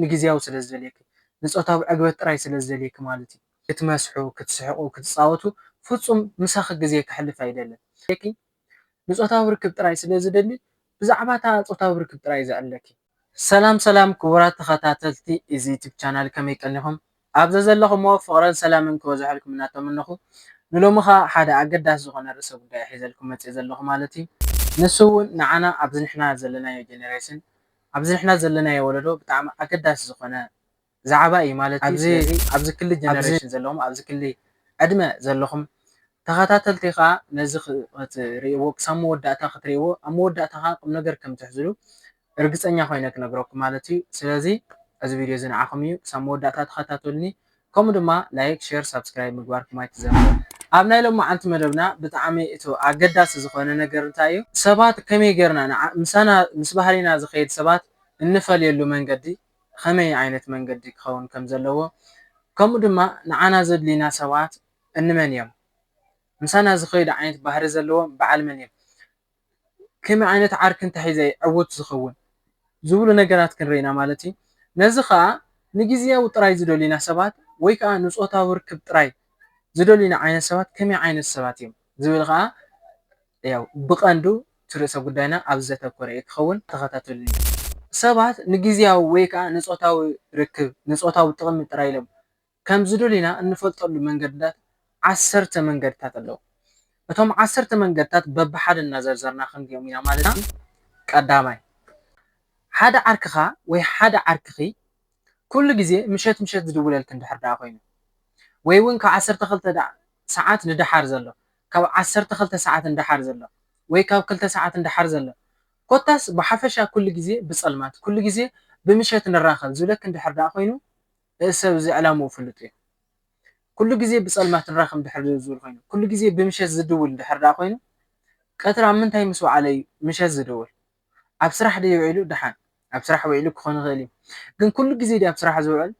ንግዜያዊ ስለ ዝደልየኪ ንፆታዊ ዕግበት ጥራይ ስለ ዝደልየኪ ማለት እዩ ክትመስሑ ክትስሕቁ ክትፃወቱ ፍፁም ምሳኺ ግዜ ክሕልፍ ኣይደልን ንፆታዊ ርክብ ጥራይ ስለ ዝደሊ ብዛዕባ እታ ፆታዊ ርክብ ጥራይ ዝኣለኪ ሰላም ሰላም ክቡራት ተኸታተልቲ እዚ ዩቲብ ቻናል ከመይ ቀኒኹም ኣብዚ ዘለኹምዎ ፍቕርን ሰላምን ክበዝሐልኩም እናተመነኹ ንሎሚ ኸ ሓደ ኣገዳሲ ዝኾነ ርእሰ ጉዳይ ሒዘልኩም መፅእ ዘለኹ ማለት እዩ ንሱ እውን ንዓና ኣብዚ ንሕና ዘለናዮ ጀነሬሽን ኣብዚ ንሕና ዘለናዮ ወለዶ ብጣዕሚ ኣገዳሲ ዝኾነ ዛዕባ እዩ ማለት እዩ ኣብዚ ክሊ ጀነሬሽን ዘለኹም ኣብዚ ክሊ ዕድመ ዘለኹም ተኸታተልቲ ከዓ ነዚ ክትሪእዎ ክሳብ መወዳእታ ክትሪእዎ ኣብ መወዳእታ ከዓ ቁም ነገር ከም ትሕዝሉ እርግፀኛ ኮይነ ክነግረኩም ማለት እዩ ስለዚ እዚ ቪድዮ እዚ ንዓኹም እዩ ክሳብ መወዳእታ ተኸታተሉኒ ከምኡ ድማ ላይክ ሼር ሳብስክራይብ ምግባርኩም ኣይትዘንጉ ኣብ ናይ ሎሚ መዓልቲ መደብና ብጣዕሚ እቲ ኣገዳሲ ዝኾነ ነገር እንታይ እዩ ሰባት ከመይ ጌርና ምሳና ምስ ባህሪና ዝኸይድ ሰባት እንፈልየሉ መንገዲ ከመይ ዓይነት መንገዲ ክኸውን ከም ዘለዎ ከምኡ ድማ ንዓና ዘድልዩና ሰባት እንመን እዮም ምሳና ዝኸይድ ዓይነት ባህሪ ዘለዎም በዓል መን እዮም ከመይ ዓይነት ዓርኪ እንተሒዘ ዕውት ዝኸውን ዝብሉ ነገራት ክንሪኢና ማለት እዩ ነዚ ከዓ ንግዜያዊ ጥራይ ዝደልዩና ሰባት ወይ ከዓ ንፆታዊ ርክብ ጥራይ ዝደልዩና ዓይነት ሰባት ከመይ ዓይነት ሰባት እዮም ዝብል ከዓ ያው ብቐንዱ እቲ ርእሰ ጉዳይና ኣብዚ ዘተኮረ እዩ ክኸውን ተኸታተሉኒ ሰባት ንግዜያዊ ወይ ከዓ ንፆታዊ ርክብ ንፆታዊ ጥቕሚ ጥራይ ኢሎም ከም ዝደልዩና እንፈልጠሉ መንገድታት 10 መንገድታት ኣለዉ እቶም 10 መንገድታት በብሓደ እናዘርዘርና ክንሪኦም ኢና ማለት እዩ ቀዳማይ ሓደ ዓርክኻ ወይ ሓደ ዓርክኺ ኩሉ ግዜ ምሸት ምሸት ዝድውለልክ እንድሕር ደኣ ኮይኑ ወይ እውን ካብ 12 ሰዓት ንድሓር ዘሎ ካብ 12 ሰዓት እንድሓር ዘሎ ወይ ካብ 2 ሰዓት እንድሓር ዘሎ ኮታስ ብሓፈሻ ኩሉ ግዜ ብፀልማት ኩሉ ግዜ ብምሸት ንራኸብ ዝብለክ እንድሕር ደኣ ኮይኑ እዚ ሰብ እዚ ዕላምኡ ፍሉጥ እዩ ኩሉ ግዜ ብፀልማት ንራኸብ እንድሕር ዝብል ኮይኑ ኩሉ ግዜ ብምሸት ዝድውል እንድሕር ደኣ ኮይኑ ቀትሪ ኣብ ምንታይ ምስ ወዓለ እዩ ምሸት ዝድውል ኣብ ስራሕ ድዩ ውዒሉ ድሓን ኣብ ስራሕ ውዒሉ ክኾን ይኽእል እዩ ግን ኩሉ ግዜ ድዩ ኣብ ስራሕ ዝውዕል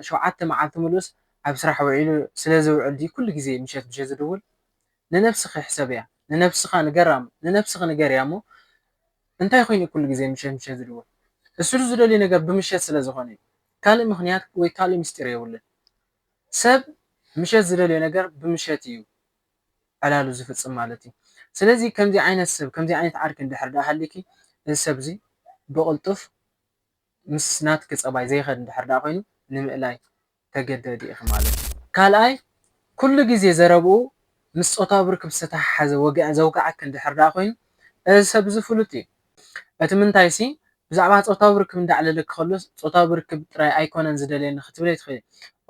ሸውዓተ መዓልቲ ሙሉስ ኣብ ስራሕ ውዒሉ ስለ ዝውዕል ድዩ ኩሉ ግዜ ምሸት ምሸት ዝድውል ንነፍስኺ ሕሰብ እያ ንነፍስኻ ንገርያ እሞ እንታይ ኮይኑ ኩሉ ግዜ ምሸት ምሸት ዝድውል እሱ ዝደልዮ ነገር ብምሸት ስለ ዝኾነ እዩ ካልእ ምክንያት ወይ ካልእ ምስጢር የብሉን ሰብ ምሸት ዝደልዮ ነገር ብምሸት እዩ ዕላሉ ዝፍፅም ማለት እዩ ስለዚ ከምዚ ዓይነት ሰብ ከምዚ ዓይነት ዓርኪ እንድሕር ደኣ ሃልይኪ እዚ ሰብ እዚ ብቕልጡፍ ምስ ናትኪ ፀባይ ዘይኸድ እንድሕር ደኣ ኮይኑ ንምእላይ ተገደዲ ኢኺ ማለት እዩ ካልኣይ ኩሉ ግዜ ዘረብኡ ምስ ፆታዊ ርክብ ዝተተሓሓዘ ዘውግዓክ እንድሕር ደኣ ኮይኑ እዚ ሰብ እዚ ፍሉጥ እዩ እቲ ምንታይ ሲ ብዛዕባ ፆታዊ ርክብ እንዳዕለለክ ከሎስ ፆታዊ ርክብ ጥራይ ኣይኮነን ዝደልየኒ ክትብል ኣይትኽእልን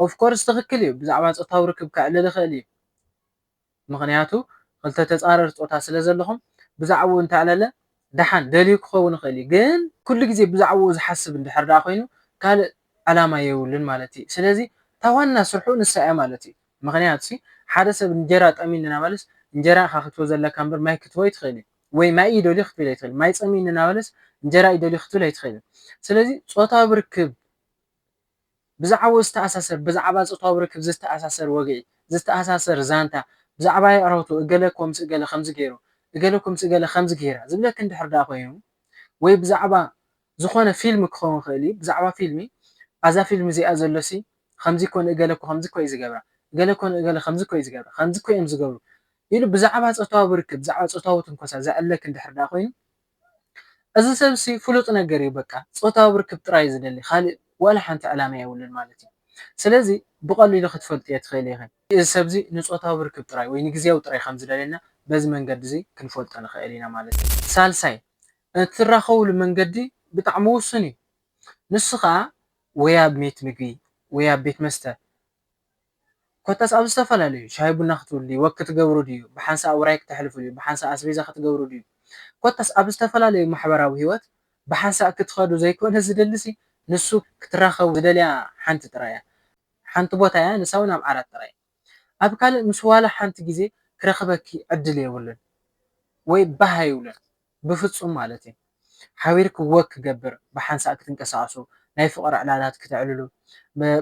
ኦፍኮርስ ትኽክል እዩ ብዛዕባ ፆታዊ ርክብ ክዕልል ይኽእል እዩ ምክንያቱ ክልተ ተፃረርቲ ፆታ ስለ ዘለኹም ብዛዕባኡ እንተዕለለ ድሓን ደልዩ ክኸውን ይኽእል እዩ ግን ኩሉ ግዜ ብዛዕባኡ ዝሓስብ እንድሕር ደኣ ኮይኑ ካልእ ዕላማ የብሉን ማለት እዩ ስለዚ እታ ዋና ስርሑ ንሳ እያ ማለት እዩ ምክንያቱ ሓደ ሰብ እንጀራ ጠሚዩ እናበለስ እንጀራ ኢኻ ክትቦ ዘለካ እምበር ማይ ክትቦ ኣይትኽእልን ወይ ማይ እዩ ደልዩ ክትብል ኣይትኽእልን ማይ ፀሚዩ እናበለስ እንጀራ እዩ ደልዩ ክትብል ኣይትኽእልን ስለዚ ፆታዊ ርክብ ብዛዕባኡ ዝተኣሳሰር ብዛዕባ ፆታዊ ርክብ ዝተኣሳሰር ወግዒ ዝተኣሳሰር ዛንታ ብዛዕባ ኣዕረውቱ እገለ ከምዚ እገለ ከምዚ ገይሩ እገለ ከምዚ እገለ ከምዚ ገይራ ዝብለክ እንድሕር ደኣ ኮይኑ ወይ ብዛዕባ ዝኾነ ፊልሚ ክኸውን ይኽእል እዩ ብዛዕባ ፊልሚ ኣዛ ፊልሚ እዚኣ ዘሎሲ ከምዚ ኮነ እገለ እኮ ከምዚ እኮ እዩ ዝገብራ እገለ ኮነ እገለ ከምዚ እኮ እዩ ዝገብራ ከምዚ እኮ እዮም ዝገብሩ ኢሉ ብዛዕባ ፆታዊ ርክብ ብዛዕባ ፆታዊ ትንኮሳ ዘዕለክ እንድሕር ደኣ ኮይኑ እዚ ሰብ ሲ ፍሉጥ ነገር እዩ በቃ ፆታዊ ርክብ ጥራይ ዝደሊ ካልእ ወላ ሓንቲ ዕላማ የብሉን ማለት እዩ ስለዚ ብቐሊሉ ክትፈልጥዮ ትኽእል ኢኺ እዚ ሰብ እዚ ንፆታዊ ርክብ ጥራይ ወይ ንግዜያዊ ጥራይ ከም ዝደልየና በዚ መንገዲ እዚ ክንፈልጦ ንኽእል ኢና ማለት እዩ ሳልሳይ እትራኸብሉ መንገዲ ብጣዕሚ ውሱን እዩ ንሱ ከዓ ወይ ኣብ ቤት ምግቢ ወይ ኣብ ቤት መስተ ኮታስ ኣብ ዝተፈላለዩ ሻሂ ቡና ክትብሉ ድዩ ወክ ክትገብሩ ድዩ ብሓንሳእ ውራይ ክተሕልፉ ድዩ ብሓንሳእ ኣስቤዛ ክትገብሩ ድዩ ኮታስ ኣብ ዝተፈላለዩ ማሕበራዊ ሂወት ብሓንሳእ ክትኸዱ ዘይኮነ ዝደልሲ ንሱ ክትራኸቡ ዝደልያ ሓንቲ ጥራይ እያ ሓንቲ ቦታ እያ ንሳ እውን ኣብ ዓራት ጥራይ ኣብ ካልእ ምስ ዋላ ሓንቲ ግዜ ክረኽበኪ ዕድል የብሉን ወይ ባህ የብሉን ብፍፁም ማለት እዩ ሓቢርክ ወክ ክገብር ብሓንሳእ ክትንቀሳቀሱ ናይ ፍቕሪ ዕላላት ክትዕልሉ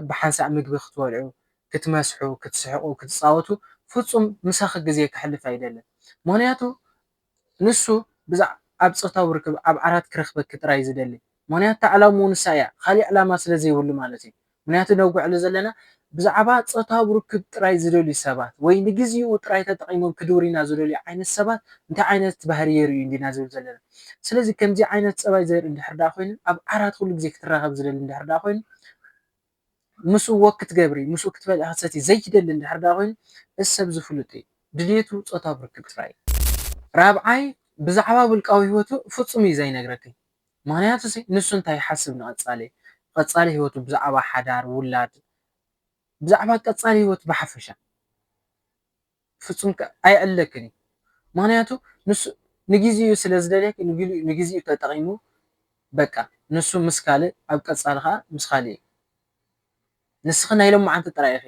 ብሓንሳእ ምግቢ ክትበልዑ ክትመስሑ ክትስሕቁ ክትፃወቱ ፍፁም ምሳኺ ግዜ ክሕልፍ ኣይደልን ምክንያቱ ንሱ ኣብ ፆታዊ ርክብ ኣብ ዓራት ክረኽበኪ ጥራይ ዝደሊ ምክንያቱ ዕላምኡ ንሳ እያ ካሊእ ዕላማ ስለ ዘይብሉ ማለት እዩ ምክንያቱ ነውግዕሉ ዘለና ብዛዕባ ፆታዊ ርክብ ጥራይ ዝደልዩ ሰባት ወይ ንግዚኡ ጥራይ ተጠቂሞም ክድውሩ ኢና ዝደልዩ ዓይነት ሰባት እንታይ ዓይነት ባህሪ የርእዩ ኢና ዝብል ዘለና ስለዚ ከምዚ ዓይነት ፀባይ ዘርኢ እንድሕር ዳ ኮይኑ ኣብ ዓራት ኩሉ ግዜ ክትራኸብ ዝደሊ እንድሕር ዳ ኮይኑ ምስኡ ወክ ክትገብሪ ምስኡ ክትበልዕ ክትሰትይ ዘይደሊ እንድሕር ዳ ኮይኑ እዚ ሰብ ዝፍሉጥ እዩ ድሌቱ ፆታዊ ርክብ ጥራይ እዩ ራብዓይ ብዛዕባ ውልቃዊ ሂወቱ ፍፁም እዩ ዘይነግረካ ምክንያቱ ንሱ እንታይ ይሓስብ ንቀፃሊ ቀፃሊ ሂወቱ ብዛዕባ ሓዳር ውላድ ብዛዕባ ቀፃሊ ሂወቱ ብሓፈሻ ፍፁም ኣይዕለክን እዩ ምክንያቱ ንሱ ንግዚኡ ስለ ዝደልየክ ንግዚኡ ተጠቂሙ በቃ ንሱ ምስ ካልእ ኣብ ቀፃሊ ከዓ ምስ ካልእ እዩ ንስኺ ናይ ሎማዓንቲ ጥራይ ኢኺ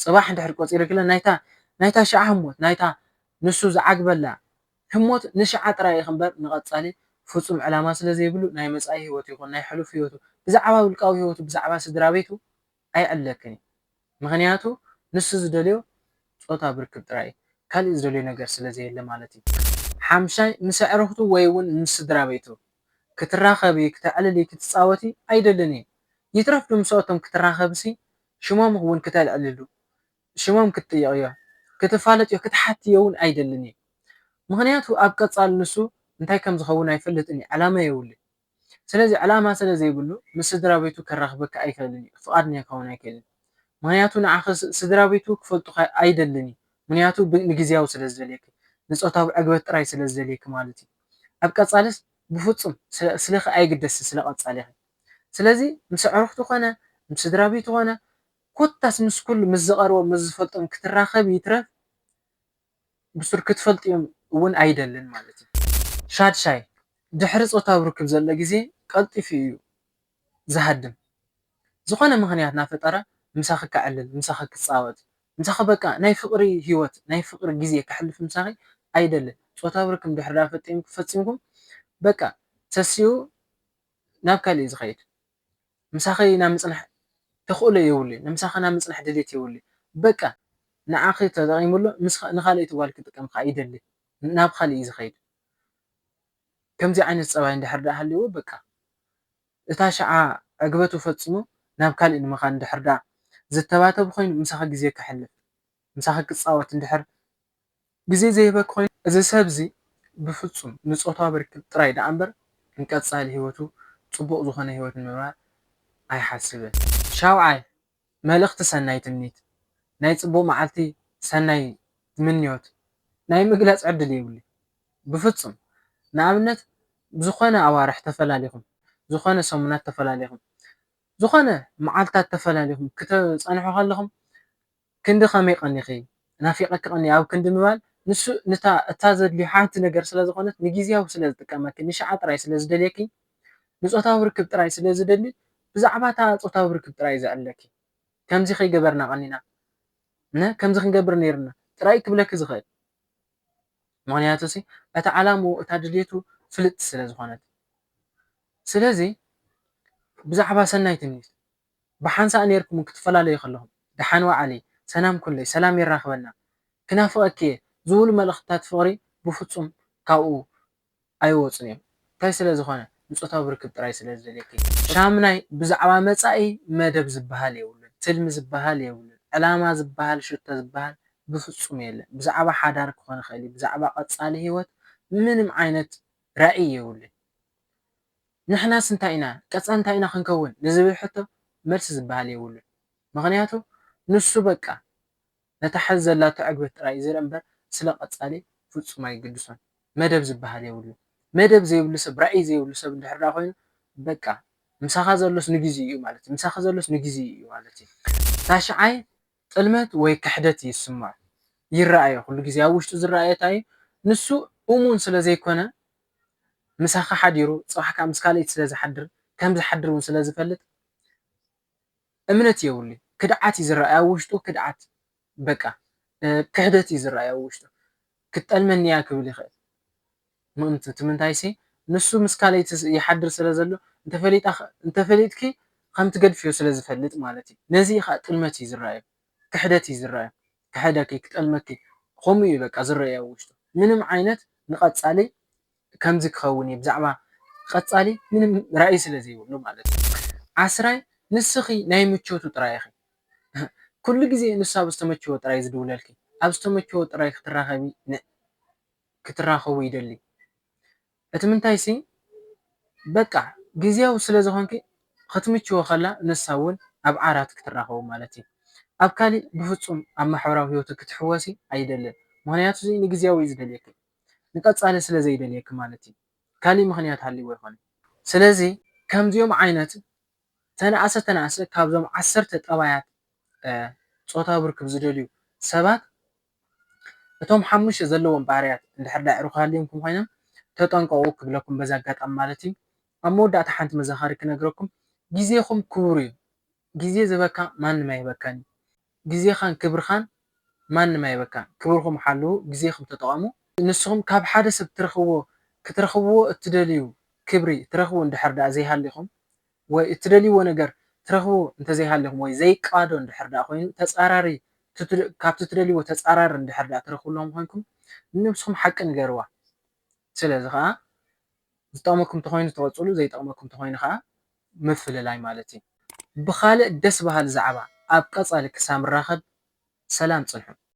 ፅባሕ እንድሕር ቆፂሩክለ ናይታ ሸዓ ህሞት ናይታ ንሱ ዝዓግበላ ህሞት ንሸዓ ጥራይ ኢኺ እምበር ንቀፃሊ ፍፁም ዕላማ ስለ ዘይብሉ ናይ መፃኢ ሂወቱ ይኹን ናይ ሕሉፍ ሂወቱ ብዛዕባ ውልቃዊ ሂወቱ ብዛዕባ ስድራ ቤቱ ኣይዕለክን እዩ ምክንያቱ ንሱ ዝደልዮ ፆታዊ ርክብ ጥራይ እዩ ካልእ ዝደልዮ ነገር ስለ ዘየለ ማለት እዩ ሓምሻይ ምስ ኣዕርክቱ ወይ እውን ምስ ስድራ ቤቱ ክትራኸቢ ክትዕልሊ ክትፃወቲ ኣይደልን እየ ይትረፍ ዶ ምስኣቶም ክትራኸብሲ ሽሞም እውን ክተልዕልሉ ሽሞም ክትጥይቅዮ ክትፋለጥዮ ክትሓትዮ እውን ኣይደልን እየ ምክንያቱ ኣብ ቀፃሊ ንሱ እንታይ ከም ዝኸውን ኣይፈልጥን እዩ ዕላማ የብሉን ስለዚ ዕላማ ስለ ዘይብሉ ምስ ስድራ ቤቱ ከራኽበካ ኣይክእልን እዩ ፍቃድኛ ክኸውን ኣይክእልን ምክንያቱ ንዓኺ ስድራ ቤቱ ክፈልጡ ኣይደልን እዩ ምክንያቱ ንግዝያዊ ስለ ዝደልየክ ንፆታዊ ዕግበት ጥራይ ስለ ዝደልየክ ማለት እዩ ኣብ ቀፃልስ ብፍፁም ስለኺ ኣይግደስ ስለ ቀፃሊ ኢኺ ስለዚ ምስ ኣዕርክቱ ኮነ ምስ ስድራ ቤቱ ኮነ ኮታስ ምስ ኩሉ ምስ ዝቀርቦም ምስ ዝፈልጦም ክትራኸብ ይትረፍ ብሱር ክትፈልጥዮም እውን ኣይደልን ማለት እዩ ሻድሻይ ድሕሪ ፆታዊ ርክብ ዘሎ ግዜ ቀልጢፉ እዩ ዝሃድም ዝኾነ ምክንያት እናፈጠረ ምሳኺ ክዕልል ምሳኺ ክፃወት ምሳኺ በቃ ናይ ፍቅሪ ሂወት ናይ ፍቅሪ ግዜ ከሕልፍ ምሳኺ ኣይደልን ፆታዊ ርክብ ድሕር ዳ ፈፂምኩም በቃ ተሲኡ ናብ ካሊእ እዩ ዝኸይድ ምሳኺ ናብ ምፅናሕ ተኽእሎ የብሉን ንምሳኺ ናብ ምፅናሕ ድሌት የብሉን በቃ ንዓኺ ተጠቂሙሎ ንካልኦት ጓል ክጥቀም ከዓ ይደሊ ናብ ካሊእ እዩ ዝኸይድ ከምዚ ዓይነት ፀባይ እንድሕር ዳ ሃልይዎ በቃ እታ ሸዓ ዕግበቱ ፈፂሙ ናብ ካሊእ ንምኻድ እንድሕር ዳ ዝተባተወ ኮይኑ ምሳኺ ግዜ ከሕልፍ ምሳኺ ክፃወት እንድሕር ግዜ ዘይህበክ ኮይኑ እዚ ሰብ እዚ ብፍፁም ንፆታዊ ርክብ ጥራይ ዳኣ እምበር ንቀፃሊ ሂወቱ ፅቡቅ ዝኾነ ሂወት ንምንባር ኣይሓስብን ሻውዓይ መልእክቲ ሰናይ ትምኒት ናይ ፅቡቅ መዓልቲ ሰናይ ምንዮት ናይ ምግላፅ ዕድል የብሉን ብፍፁም ንኣብነት ዝኾነ ኣዋርሕ ተፈላለኹም ዝኾነ ሰሙናት ተፈላለኹም ዝኾነ መዓልትታት ተፈላለኹም ክትፀንሑ ከለኹም ክንዲ ከመይ ቀኒኺ ናፊቐካ ቀኒ ኣብ ክንዲ ምባል ንሱ እታ ዘድልዮ ሓንቲ ነገር ስለ ዝኾነት ንግዝያዊ ስለ ዝጥቀመኪ ንሸዓ ጥራይ ስለ ዝደልየኪ ንፆታዊ ርክብ ጥራይ ስለ ዝደሊ ብዛዕባ እታ ፆታዊ ርክብ ጥራይ ዝዕለኪ ከምዚ ከይገበርና ቀኒና ከምዚ ክንገብር ነይርና ጥራይ ክብለኪ ዝኽእል ምክንያቱ እታ ዓላምኡ እታ ድሌቱ ፍልጥ ስለ ዝኾነት ስለዚ ብዛዕባ ሰናይ ትምኒት ብሓንሳእ ነርኩም ክትፈላለዩ ከለኹም ድሓን ዋዕለይ ሰላም ኩለይ ሰላም ይራኽበና ክናፍቐኪ እየ ዝብሉ መልእክትታት ፍቅሪ ብፍፁም ካብኡ ኣይወፁን እዮም እንታይ ስለ ዝኾነ ንፆታዊ ርክብ ጥራይ ስለ ዝደልየኪ ሻምናይ ብዛዕባ መፃኢ መደብ ዝበሃል የብሉን ትልሚ ዝበሃል የብሉን ዕላማ ዝበሃል ሽቶ ዝበሃል ብፍፁም የለን ብዛዕባ ሓዳር ክኾን ይኽእል እዩ ብዛዕባ ቀፃሊ ሂወት ምንም ዓይነት ራእይ የብሉን ንሕናስ እንታይ ኢና ቀፃሊ እንታይ ኢና ክንከውን ንዝብል ሕቶ መልሲ ዝበሃል የብሉን ምክንያቱ ንሱ በቃ ነታ ሕዚ ዘላቶ ዕግበት ጥራይ እዩ ዝርኢ እምበር ስለ ቀፃሊ ፍፁም ኣይግድሶን መደብ ዝበሃል የብሉን መደብ ዘይብሉ ሰብ ራእይ ዘይብሉ ሰብ እንድሕር ዳ ኮይኑ በቃ ምሳኻ ዘሎስ ንግዚኡ እዩ ማለት እዩ ምሳኻ ዘሎስ ንግዚኡ እዩ ማለት እዩ ታሽዓይ ጥልመት ወይ ክሕደት ይስማዖ ይረኣዮ ኩሉ ግዜ ኣብ ውሽጡ ዝረኣዮ እንታይ እዩ ንሱ እሙን ስለ ዘይኮነ ምሳኻ ሓዲሩ ፅባሕ ከዓ ምስ ካልኦት ስለ ዝሓድር ከም ዝሓድር እውን ስለ ዝፈልጥ እምነት የብሉን ክድዓት እዩ ዝረኣዮ ኣብ ውሽጡ ክድዓት በቃ ክሕደት እዩ ዝረኣዮ ኣብ ውሽጡ ክትጠልመኒ እያ ክብል ይኽእል ምእንቲ እቲ ምንታይ ንሱ ምስ ካልኦት ይሓድር ስለ ዘሎ እንተፈሊጥኪ ከም ትገድፍዮ ስለ ዝፈልጥ ማለት እዩ ነዚ ከዓ ጥልመት እዩ ዝረኣዮ ክሕደት እዩ ዝረኣዮ ክሕደኪ ክጠልመኪ ከምኡ እዩ በቃ ዝረኣዮ ኣብ ውሽጡ ምንም ዓይነት ንቀፃሊ ከምዚ ክኸውን እየ ብዛዕባ ቀጻሊ ምንም ራእይ ስለ ዘይብሉ ማለት እዩ። 10 ንስኺ ናይ ምቾቱ ጥራይ ኢኺ ኩሉ ግዜ ንሱ ኣብ ዝተመቸዎ ጥራይ ዝድውለልኪ ኣብ ዝተመቸዎ ጥራይ ክትራኸቡ ይደሊ እቲ ምንታይሲ በቃ ግዜያዊ ስለ ዝኾንኪ ክትምችዎ ከላ ንሳ እውን ኣብ ዓራት ክትራኸቡ ማለት እዩ። ኣብ ካሊእ ብፍፁም ኣብ ማሕበራዊ ሂወቱ ክትሕወሲ ኣይደልን ምክንያቱ እዚ ንግዜያዊ እዩ ዝደልየኪ ንቀፃሊ ስለ ዘይደልየኪ ማለት እዩ። ካሊእ ምክንያት ሃልይዎ ይኮነን። ስለዚ ከምዚኦም ዓይነት ተነኣሰ ተነኣሰ ካብዞም 10 ጠባያት ፆታዊ ብርክብ ዝደልዩ ሰባት እቶም 5 ዘለዎም ባህርያት እንድሕር ዳኣ ክሃልዮም ኮይኖም ተጠንቀቁ ክብለኩም በዚ ኣጋጣሚ ማለት እዩ። ኣብ መወዳእታ ሓንቲ መዘኻሪ ክነግረኩም ግዜኹም ክቡር እዩ። ግዜ ዝህበካ ማንም ኣይህበካን እዩ። ግዜኻን ክብርኻን ማንም ኣይህበካን። ክብርኩም ሓልው ግዜኩም ተጠቀሙ። ንስኹም ካብ ሓደ ሰብ ክትረኽብዎ እትደልዩ ክብሪ ትረኽቡ እንድሕር ዳኣ ዘይሃልይኹም ወይ እትደልይዎ ነገር ትረኽቡ እንተዘይሃልይኹም ወይ ዘይቃዶ እንድሕር ዳኣ ኮይኑ ተፃራሪ ካብቲ እትደልይዎ ተፃራሪ እንድሕር ዳኣ ትረኽብሎም ኮይንኩም ንነብስኩም ሓቂ ንገርዋ። ስለዚ ከዓ ዝጠቅመኩም እንተኮይኑ ትቅፅሉ ዘይጠቅመኩም እንተኮይኑ ከዓ ምፍልላይ ማለት እዩ። ብካልእ ደስ በሃሊ ዛዕባ ኣብ ቀፃሊ ክሳብ ንራኸብ ሰላም ፅንሑ።